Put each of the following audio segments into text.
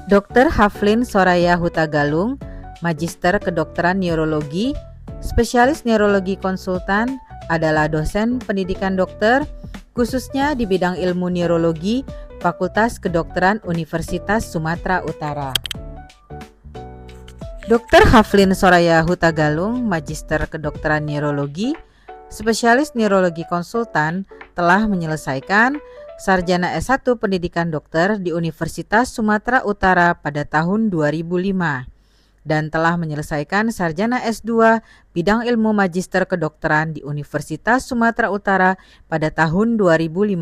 Dr. Haflin Soraya Hutagalung, Magister Kedokteran Neurologi, Spesialis Neurologi Konsultan, adalah dosen pendidikan dokter, khususnya di bidang ilmu neurologi, Fakultas Kedokteran Universitas Sumatera Utara. Dr. Haflin Soraya Hutagalung, Magister Kedokteran Neurologi, Spesialis Neurologi Konsultan, telah menyelesaikan Sarjana S1 Pendidikan Dokter di Universitas Sumatera Utara pada tahun 2005 dan telah menyelesaikan Sarjana S2 Bidang Ilmu Magister Kedokteran di Universitas Sumatera Utara pada tahun 2015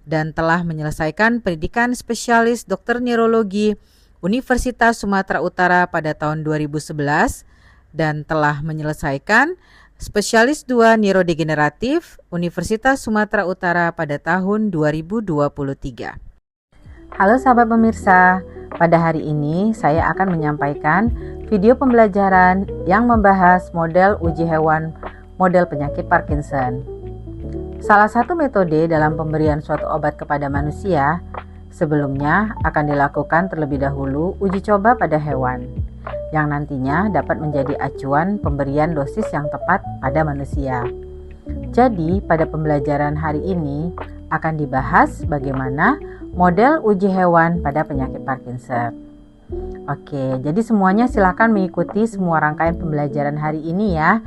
dan telah menyelesaikan Pendidikan Spesialis Dokter Neurologi Universitas Sumatera Utara pada tahun 2011 dan telah menyelesaikan Spesialis 2 Neurodegeneratif Universitas Sumatera Utara pada tahun 2023. Halo sahabat pemirsa, pada hari ini saya akan menyampaikan video pembelajaran yang membahas model uji hewan model penyakit Parkinson. Salah satu metode dalam pemberian suatu obat kepada manusia sebelumnya akan dilakukan terlebih dahulu uji coba pada hewan, yang nantinya dapat menjadi acuan pemberian dosis yang tepat pada manusia. Jadi, pada pembelajaran hari ini akan dibahas bagaimana model uji hewan pada penyakit Parkinson. Oke, jadi semuanya silakan mengikuti semua rangkaian pembelajaran hari ini ya,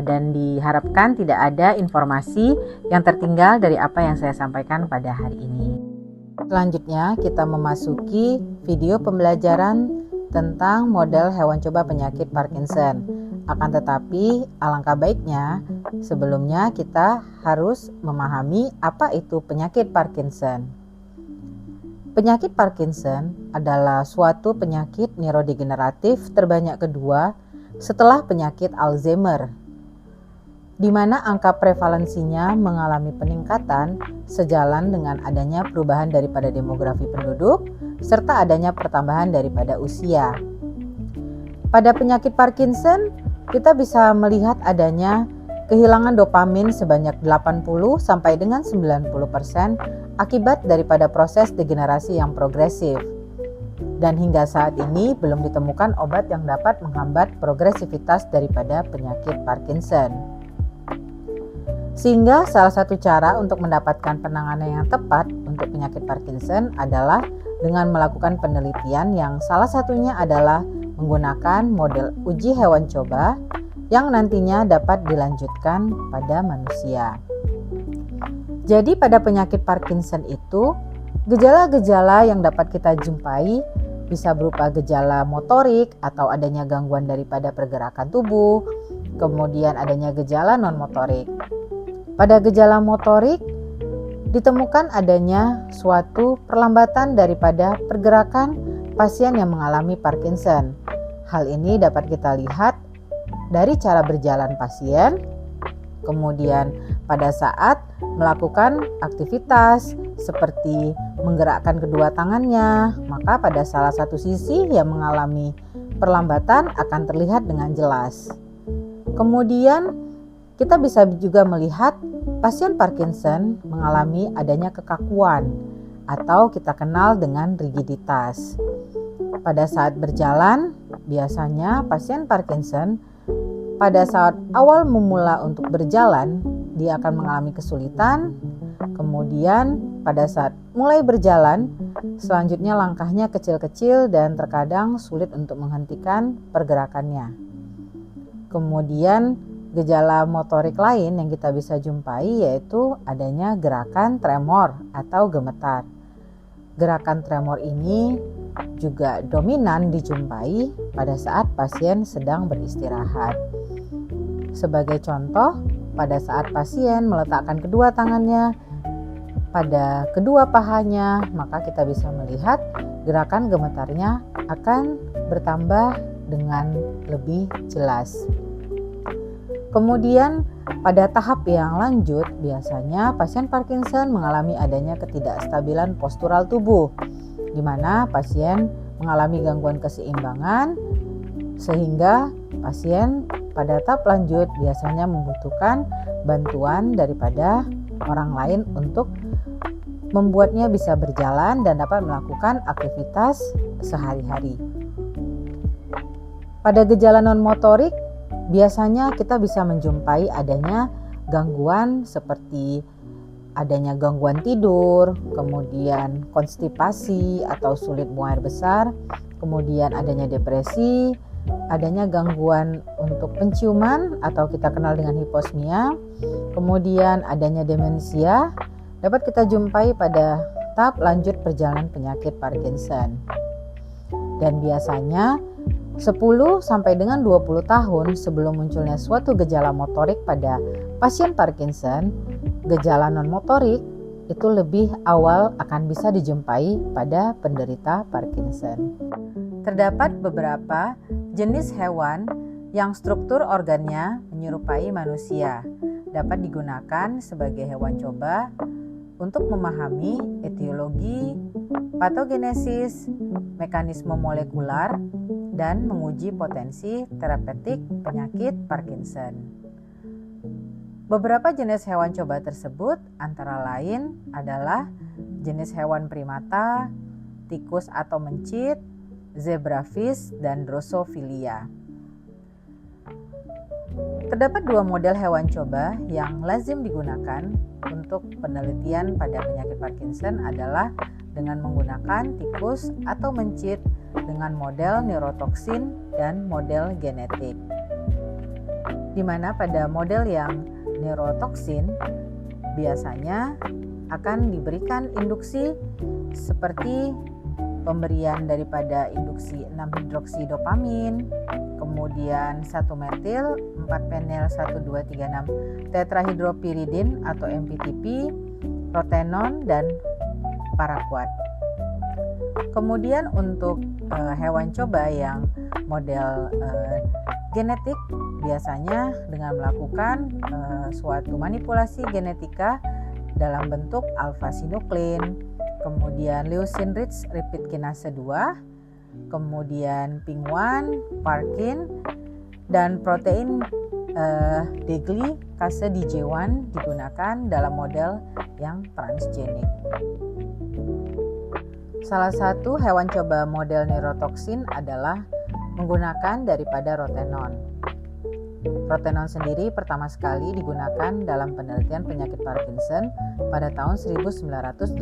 dan diharapkan tidak ada informasi yang tertinggal dari apa yang saya sampaikan pada hari ini. Selanjutnya kita memasuki video pembelajaran tentang model hewan coba penyakit Parkinson. Akan tetapi, alangkah baiknya sebelumnya kita harus memahami apa itu penyakit Parkinson. Penyakit Parkinson adalah suatu penyakit neurodegeneratif terbanyak kedua setelah penyakit Alzheimer, di mana angka prevalensinya mengalami peningkatan sejalan dengan adanya perubahan daripada demografi penduduk serta adanya pertambahan daripada usia. Pada penyakit Parkinson, kita bisa melihat adanya kehilangan dopamin sebanyak 80 sampai dengan 90% akibat daripada proses degenerasi yang progresif. Dan hingga saat ini belum ditemukan obat yang dapat menghambat progresivitas daripada penyakit Parkinson. Sehingga salah satu cara untuk mendapatkan penanganan yang tepat untuk penyakit Parkinson adalah dengan melakukan penelitian yang salah satunya adalah menggunakan model uji hewan coba yang nantinya dapat dilanjutkan pada manusia. Jadi pada penyakit Parkinson itu, gejala-gejala yang dapat kita jumpai bisa berupa gejala motorik atau adanya gangguan daripada pergerakan tubuh, kemudian adanya gejala non-motorik. Pada gejala motorik, ditemukan adanya suatu perlambatan daripada pergerakan pasien yang mengalami Parkinson. Hal ini dapat kita lihat dari cara berjalan pasien, kemudian pada saat melakukan aktivitas seperti menggerakkan kedua tangannya, maka pada salah satu sisi yang mengalami perlambatan akan terlihat dengan jelas. Kemudian kita bisa juga melihat pasien Parkinson mengalami adanya kekakuan atau kita kenal dengan rigiditas. Pada saat berjalan, biasanya pasien Parkinson pada saat awal memula untuk berjalan, dia akan mengalami kesulitan. Kemudian pada saat mulai berjalan, selanjutnya langkahnya kecil-kecil dan terkadang sulit untuk menghentikan pergerakannya. Kemudian gejala motorik lain yang kita bisa jumpai yaitu adanya gerakan tremor atau gemetar. Gerakan tremor ini juga dominan dijumpai pada saat pasien sedang beristirahat. Sebagai contoh, pada saat pasien meletakkan kedua tangannya pada kedua pahanya, maka kita bisa melihat gerakan gemetarnya akan bertambah dengan lebih jelas. Kemudian pada tahap yang lanjut, biasanya pasien Parkinson mengalami adanya ketidakstabilan postural tubuh, di mana pasien mengalami gangguan keseimbangan, sehingga pasien pada tahap lanjut biasanya membutuhkan bantuan daripada orang lain untuk membuatnya bisa berjalan dan dapat melakukan aktivitas sehari-hari. Pada gejala non-motorik, biasanya kita bisa menjumpai adanya gangguan seperti adanya gangguan tidur, kemudian konstipasi atau sulit buang air besar, kemudian adanya depresi, adanya gangguan untuk penciuman atau kita kenal dengan hiposmia, kemudian adanya demensia, dapat kita jumpai pada tahap lanjut perjalanan penyakit Parkinson. Dan biasanya 10 sampai dengan 20 tahun sebelum munculnya suatu gejala motorik pada pasien Parkinson, gejala non-motorik itu lebih awal akan bisa dijumpai pada penderita Parkinson. Terdapat beberapa jenis hewan yang struktur organnya menyerupai manusia, dapat digunakan sebagai hewan coba untuk memahami etiologi, patogenesis, mekanisme molekular, dan menguji potensi terapeutik penyakit Parkinson. Beberapa jenis hewan coba tersebut antara lain adalah jenis hewan primata, tikus atau mencit, zebrafish, dan Drosophila. Terdapat 2 model hewan coba yang lazim digunakan untuk penelitian pada penyakit Parkinson adalah dengan menggunakan tikus atau mencit dengan model neurotoksin dan model genetik. Di mana pada model yang neurotoksin biasanya akan diberikan induksi seperti pemberian daripada induksi 6-hidroksidopamin, kemudian 1-metil, 4-penil 1,2,3,6 tetrahidropiridin atau MPTP, rotenon, dan paraquat. Kemudian untuk hewan coba yang model genetik biasanya dengan melakukan suatu manipulasi genetika dalam bentuk alpha-sinuklein, kemudian leucine-rich repeat kinase 2, kemudian PINK1, Parkin, dan protein deglycase DJ1 digunakan dalam model yang transgenik. Salah satu hewan coba model neurotoksin adalah menggunakan daripada rotenon. Rotenon sendiri pertama sekali digunakan dalam penelitian penyakit Parkinson pada tahun 1980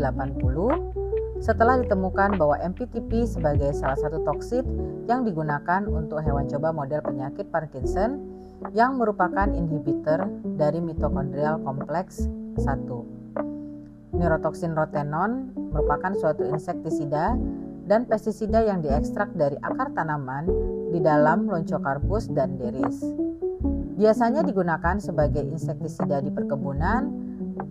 setelah ditemukan bahwa MPTP sebagai salah satu toksid yang digunakan untuk hewan coba model penyakit Parkinson yang merupakan inhibitor dari mitokondrial kompleks 1. Neurotoksin rotenon merupakan suatu insektisida dan pestisida yang diekstrak dari akar tanaman di dalam Lonchocarpus dan Deris. Biasanya digunakan sebagai insektisida di perkebunan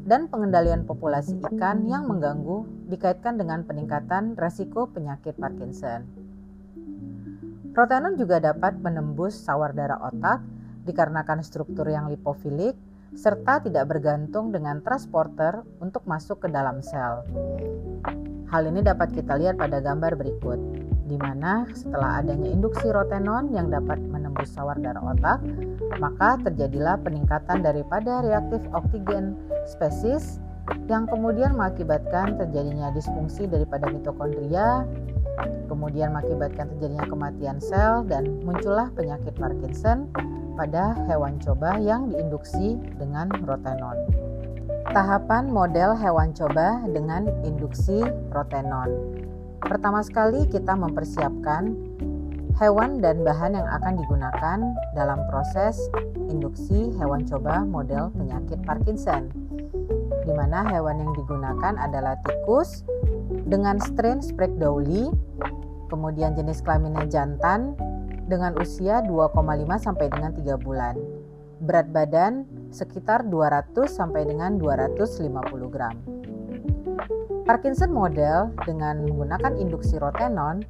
dan pengendalian populasi ikan yang mengganggu dikaitkan dengan peningkatan resiko penyakit Parkinson. Rotenon juga dapat menembus sawar darah otak dikarenakan struktur yang lipofilik serta tidak bergantung dengan transporter untuk masuk ke dalam sel. Hal ini dapat kita lihat pada gambar berikut, di mana setelah adanya induksi rotenon yang dapat menembus sawar darah otak, maka terjadilah peningkatan daripada reaktif oksigen spesies yang kemudian mengakibatkan terjadinya disfungsi daripada mitokondria, kemudian mengakibatkan terjadinya kematian sel dan muncullah penyakit Parkinson pada hewan coba yang diinduksi dengan rotenon. Tahapan model hewan coba dengan induksi rotenon. Pertama sekali kita mempersiapkan hewan dan bahan yang akan digunakan dalam proses induksi hewan coba model penyakit Parkinson, di mana hewan yang digunakan adalah tikus dengan strain Sprague-Dawley, kemudian jenis kelaminnya jantan dengan usia 2,5 sampai dengan 3 bulan. Berat badan sekitar 200 sampai dengan 250 gram. Parkinson model dengan menggunakan induksi rotenon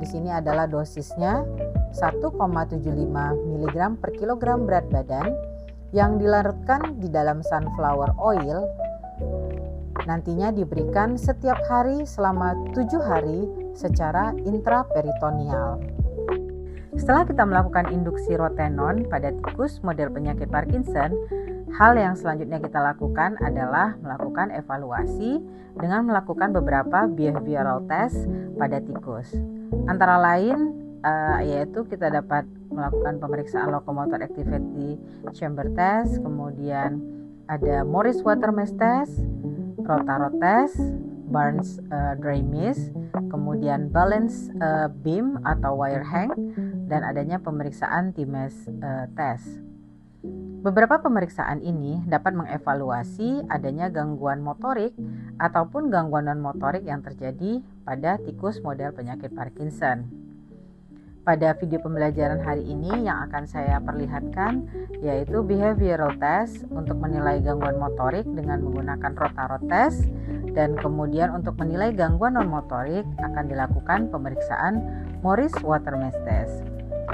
di sini adalah dosisnya 1,75 mg per kilogram berat badan yang dilarutkan di dalam sunflower oil. Nantinya diberikan setiap hari selama 7 hari secara intraperitoneal. Setelah kita melakukan induksi rotenon pada tikus model penyakit Parkinson, Hal yang selanjutnya kita lakukan adalah melakukan evaluasi dengan melakukan beberapa behavioral test pada tikus. Antara lain yaitu kita dapat melakukan pemeriksaan locomotor activity chamber test, kemudian ada Morris water maze test, Rotarod test, Barnes dry maze, kemudian balance beam atau wire hang, dan adanya pemeriksaan T-maze test. Beberapa pemeriksaan ini dapat mengevaluasi adanya gangguan motorik ataupun gangguan non-motorik yang terjadi pada tikus model penyakit Parkinson. Pada video pembelajaran hari ini yang akan saya perlihatkan yaitu behavioral test untuk menilai gangguan motorik dengan menggunakan Rotarod test, dan kemudian untuk menilai gangguan non-motorik akan dilakukan pemeriksaan Morris water maze test.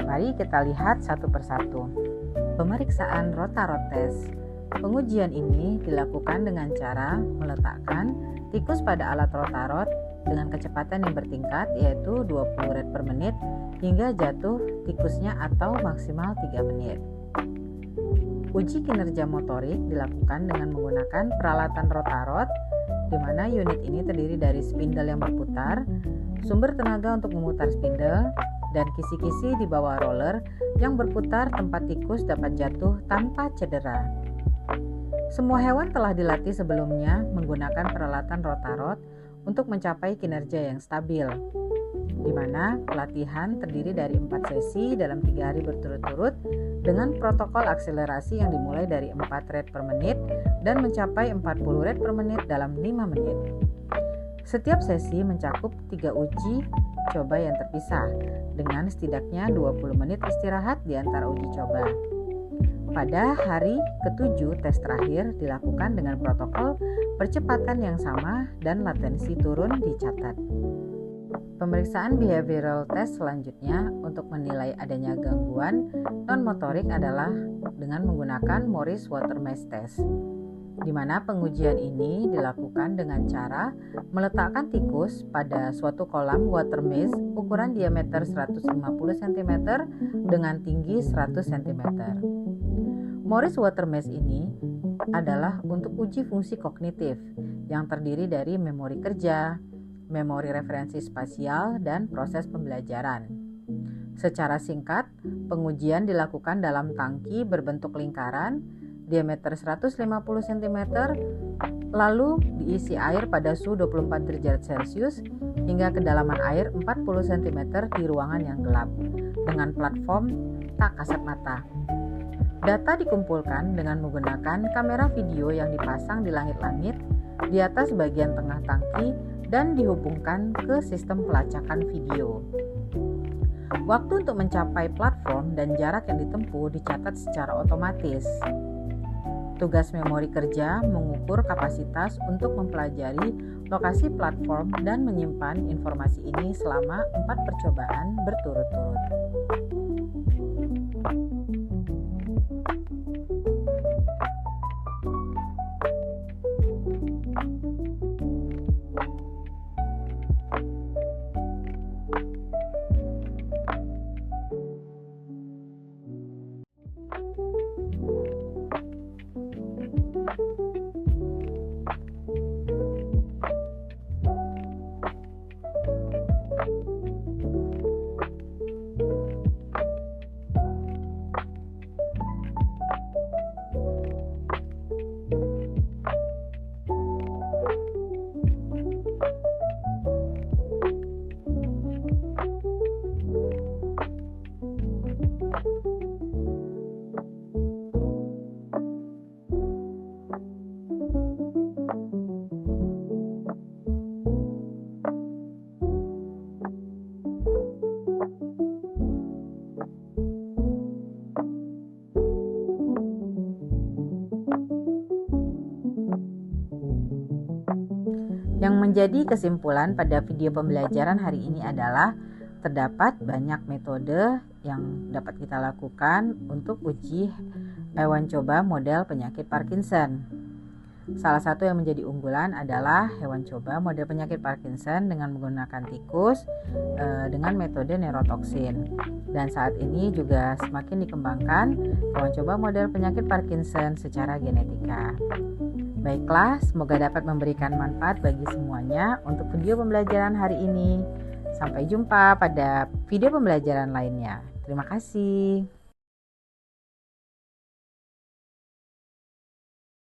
Mari kita lihat satu persatu. Pemeriksaan Rotarod test. Pengujian ini dilakukan dengan cara meletakkan tikus pada alat Rotarod dengan kecepatan yang bertingkat yaitu 20 red per menit hingga jatuh tikusnya atau maksimal 3 menit. Uji kinerja motorik dilakukan dengan menggunakan peralatan Rotarod, di mana unit ini terdiri dari spindle yang berputar, sumber tenaga untuk memutar spindle, dan kisi-kisi di bawah roller yang berputar tempat tikus dapat jatuh tanpa cedera. Semua hewan telah dilatih sebelumnya menggunakan peralatan Rotarod untuk mencapai kinerja yang stabil, di mana pelatihan terdiri dari 4 sesi dalam 3 hari berturut-turut dengan protokol akselerasi yang dimulai dari 4 red per menit dan mencapai 40 red per menit dalam 5 menit. Setiap sesi mencakup 3 uji coba yang terpisah dengan setidaknya 20 menit istirahat di antara uji coba. Pada hari ke-7 tes terakhir dilakukan dengan protokol percepatan yang sama dan latensi turun dicatat. Pemeriksaan behavioral test selanjutnya untuk menilai adanya gangguan non-motorik adalah dengan menggunakan Morris water maze test, di mana pengujian ini dilakukan dengan cara meletakkan tikus pada suatu kolam water maze ukuran diameter 150 cm dengan tinggi 100 cm. Morris water maze ini adalah untuk uji fungsi kognitif yang terdiri dari memori kerja, memori referensi spasial, dan proses pembelajaran. Secara singkat, pengujian dilakukan dalam tangki berbentuk lingkaran diameter 150 cm, lalu diisi air pada suhu 24 derajat Celcius hingga kedalaman air 40 cm di ruangan yang gelap dengan platform tak kasat mata. Data dikumpulkan dengan menggunakan kamera video yang dipasang di langit-langit di atas bagian tengah tangki dan dihubungkan ke sistem pelacakan video. Waktu untuk mencapai platform dan jarak yang ditempuh dicatat secara otomatis. Tugas memori kerja mengukur kapasitas untuk mempelajari lokasi platform dan menyimpan informasi ini selama 4 percobaan berturut-turut. Yang menjadi kesimpulan pada video pembelajaran hari ini adalah terdapat banyak metode yang dapat kita lakukan untuk uji hewan coba model penyakit Parkinson. Salah satu yang menjadi unggulan adalah hewan coba model penyakit Parkinson dengan menggunakan tikus dengan metode neurotoksin. Dan saat ini juga semakin dikembangkan hewan coba model penyakit Parkinson secara genetika. Baiklah, semoga dapat memberikan manfaat bagi semuanya untuk video pembelajaran hari ini. Sampai jumpa pada video pembelajaran lainnya. Terima kasih.